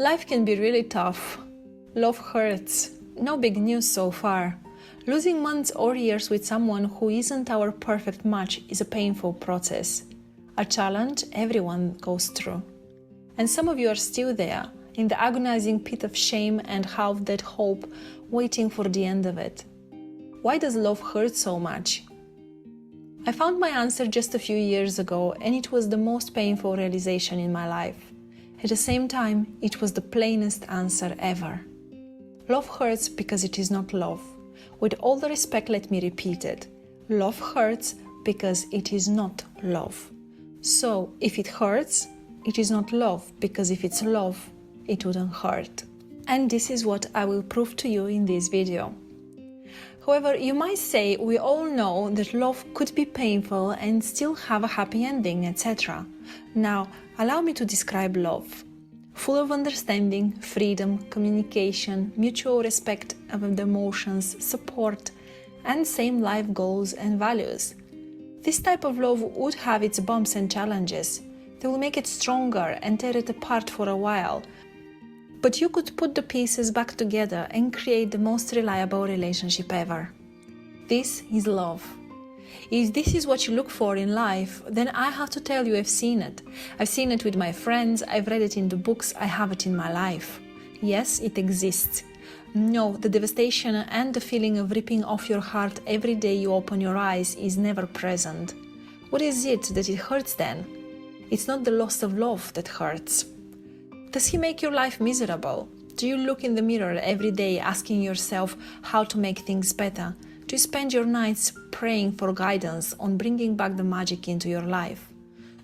Life can be really tough. Love hurts. No big news so far. Losing months or years with someone who isn't our perfect match is a painful process. A challenge everyone goes through. And some of you are still there, in the agonizing pit of shame and half-dead hope, waiting for the end of it. Why does love hurt so much? I found my answer just a few years ago, and it was the most painful realization in my life. At the same time, it was the plainest answer ever. Love hurts because it is not love. With all the respect, let me repeat it. Love hurts because it is not love. So, if it hurts, it is not love, because if it's love, it wouldn't hurt. And this is what I will prove to you in this video. However, you might say we all know that love could be painful and still have a happy ending, etc. Now, allow me to describe love. Full of understanding, freedom, communication, mutual respect of the emotions, support, and same life goals and values. This type of love would have its bumps and challenges. They will make it stronger and tear it apart for a while. But you could put the pieces back together and create the most reliable relationship ever. This is love. If this is what you look for in life, then I have to tell you I've seen it. I've seen it with my friends, I've read it in the books, I have it in my life. Yes, it exists. No, the devastation and the feeling of ripping off your heart every day you open your eyes is never present. What is it that it hurts then? It's not the loss of love that hurts. Does he make your life miserable? Do you look in the mirror every day asking yourself how to make things better? Do you spend your nights praying for guidance on bringing back the magic into your life?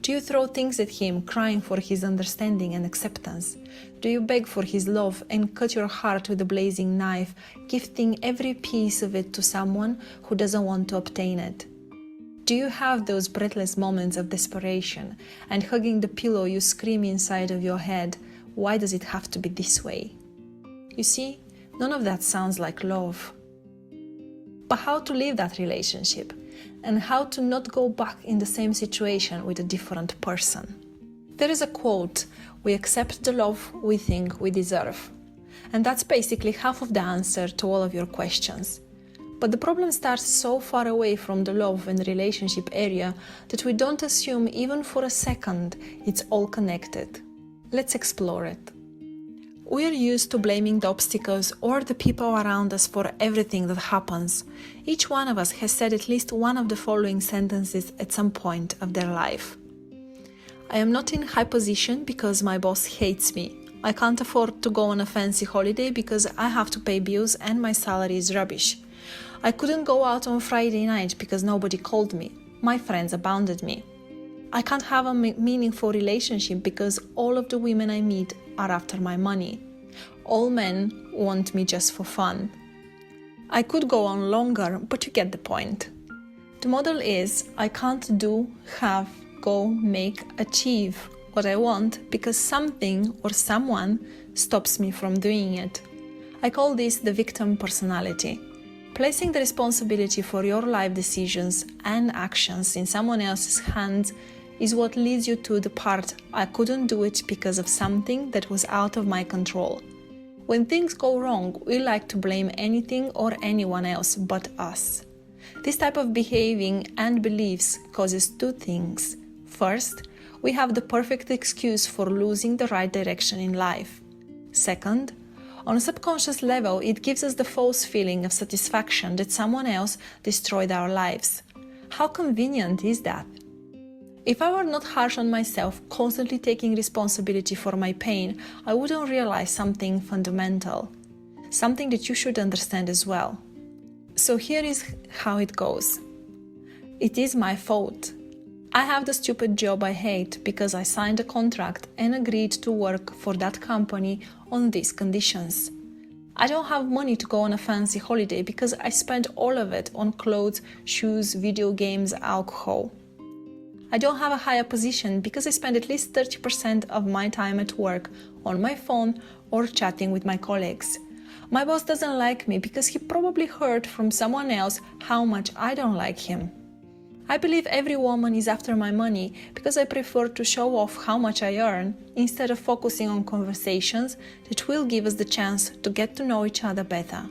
Do you throw things at him, crying for his understanding and acceptance? Do you beg for his love and cut your heart with a blazing knife, gifting every piece of it to someone who doesn't want to obtain it? Do you have those breathless moments of desperation, and hugging the pillow you scream inside of your head, why does it have to be this way? You see, none of that sounds like love. But how to leave that relationship, and how to not go back in the same situation with a different person? There is a quote, "We accept the love we think we deserve." And that's basically half of the answer to all of your questions. But the problem starts so far away from the love and relationship area that we don't assume even for a second it's all connected. Let's explore it. We are used to blaming the obstacles or the people around us for everything that happens. Each one of us has said at least one of the following sentences at some point of their life. I am not in high position because my boss hates me. I can't afford to go on a fancy holiday because I have to pay bills and my salary is rubbish. I couldn't go out on Friday night because nobody called me. My friends abandoned me. I can't have a meaningful relationship because all of the women I meet are after my money. All men want me just for fun. I could go on longer, but you get the point. The model is I can't do, have, go, make, achieve what I want because something or someone stops me from doing it. I call this the victim personality. Placing the responsibility for your life decisions and actions in someone else's hands is what leads you to the part I couldn't do it because of something that was out of my control. When things go wrong, we like to blame anything or anyone else but us. This type of behaving and beliefs causes two things. First, we have the perfect excuse for losing the right direction in life. Second, on a subconscious level, it gives us the false feeling of satisfaction that someone else destroyed our lives. How convenient is that? If I were not harsh on myself, constantly taking responsibility for my pain, I wouldn't realize something fundamental, something that you should understand as well. So here is how it goes. It is my fault. I have the stupid job I hate because I signed a contract and agreed to work for that company on these conditions. I don't have money to go on a fancy holiday because I spent all of it on clothes, shoes, video games, alcohol. I don't have a higher position because I spend at least 30% of my time at work on my phone or chatting with my colleagues. My boss doesn't like me because he probably heard from someone else how much I don't like him. I believe every woman is after my money because I prefer to show off how much I earn instead of focusing on conversations that will give us the chance to get to know each other better.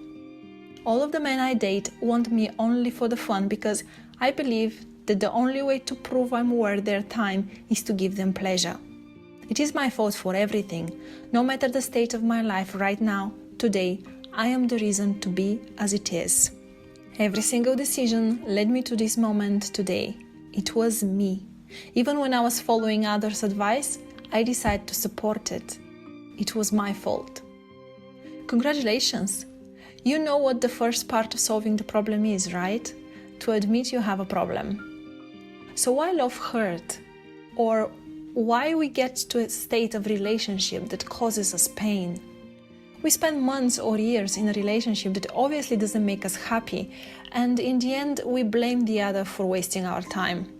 All of the men I date want me only for the fun because I believe that the only way to prove I'm worth their time is to give them pleasure. It is my fault for everything. No matter the state of my life right now, today, I am the reason to be as it is. Every single decision led me to this moment today. It was me. Even when I was following others' advice, I decided to support it. It was my fault. Congratulations! You know what the first part of solving the problem is, right? To admit you have a problem. So why love hurt? Or why we get to a state of relationship that causes us pain? We spend months or years in a relationship that obviously doesn't make us happy, and in the end we blame the other for wasting our time.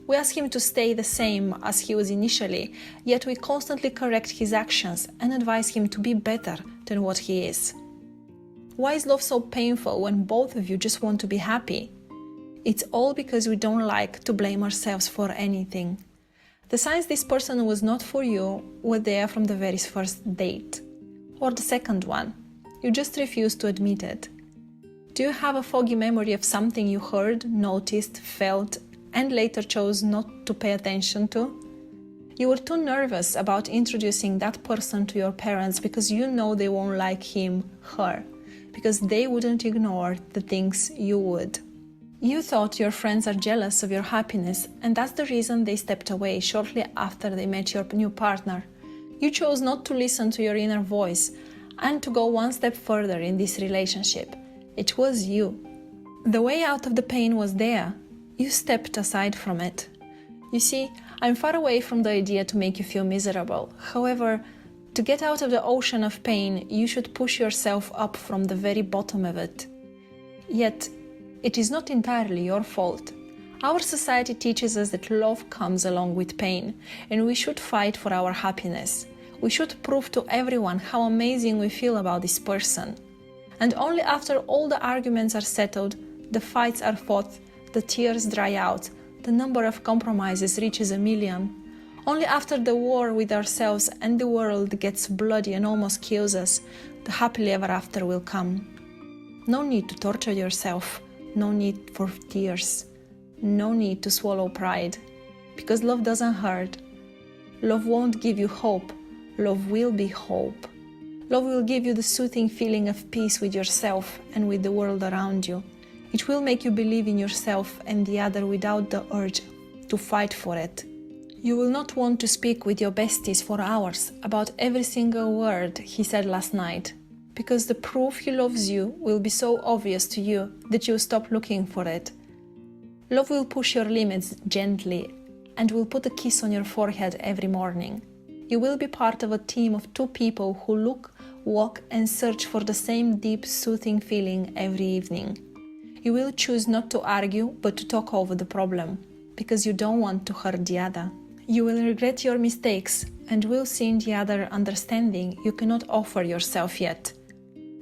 We ask him to stay the same as he was initially, yet we constantly correct his actions and advise him to be better than what he is. Why is love so painful when both of you just want to be happy? It's all because we don't like to blame ourselves for anything. The signs this person was not for you were there from the very first date. Or the second one, you just refuse to admit it. Do you have a foggy memory of something you heard, noticed, felt, and later chose not to pay attention to? You were too nervous about introducing that person to your parents because you know they won't like him, her, because they wouldn't ignore the things you would. You thought your friends are jealous of your happiness, and that's the reason they stepped away shortly after they met your new partner. You chose not to listen to your inner voice and to go one step further in this relationship. It was you. The way out of the pain was there. You stepped aside from it. You see, I'm far away from the idea to make you feel miserable. However, to get out of the ocean of pain, you should push yourself up from the very bottom of it. Yet, it is not entirely your fault. Our society teaches us that love comes along with pain, and we should fight for our happiness. We should prove to everyone how amazing we feel about this person. And only after all the arguments are settled, the fights are fought, the tears dry out, the number of compromises reaches 1 million. Only after the war with ourselves and the world gets bloody and almost kills us, the happily ever after will come. No need to torture yourself, no need for tears, no need to swallow pride, because love doesn't hurt. Love won't give you hope. Love will be hope. Love will give you the soothing feeling of peace with yourself and with the world around you. It will make you believe in yourself and the other without the urge to fight for it. You will not want to speak with your besties for hours about every single word he said last night, because the proof he loves you will be so obvious to you that you'll stop looking for it. Love will push your limits gently and will put a kiss on your forehead every morning. You will be part of a team of 2 people who look, walk and search for the same deep, soothing feeling every evening. You will choose not to argue but to talk over the problem, because you don't want to hurt the other. You will regret your mistakes and will see in the other understanding you cannot offer yourself yet.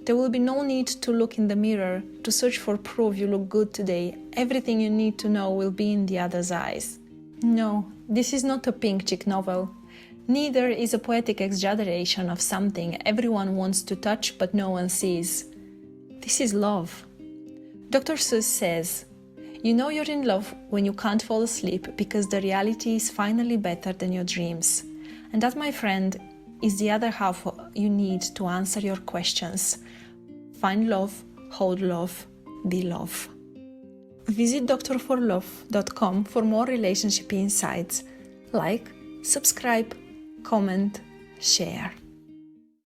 There will be no need to look in the mirror to search for proof you look good today. Everything you need to know will be in the other's eyes. No, this is not a pink chick novel. Neither is a poetic exaggeration of something everyone wants to touch but no one sees. This is love. Dr. Seuss says, "You know you're in love when you can't fall asleep because the reality is finally better than your dreams." And that, my friend, is the other half you need to answer your questions. Find love, hold love, be love. Visit drforlove.com for more relationship insights. Like, subscribe, comment, share.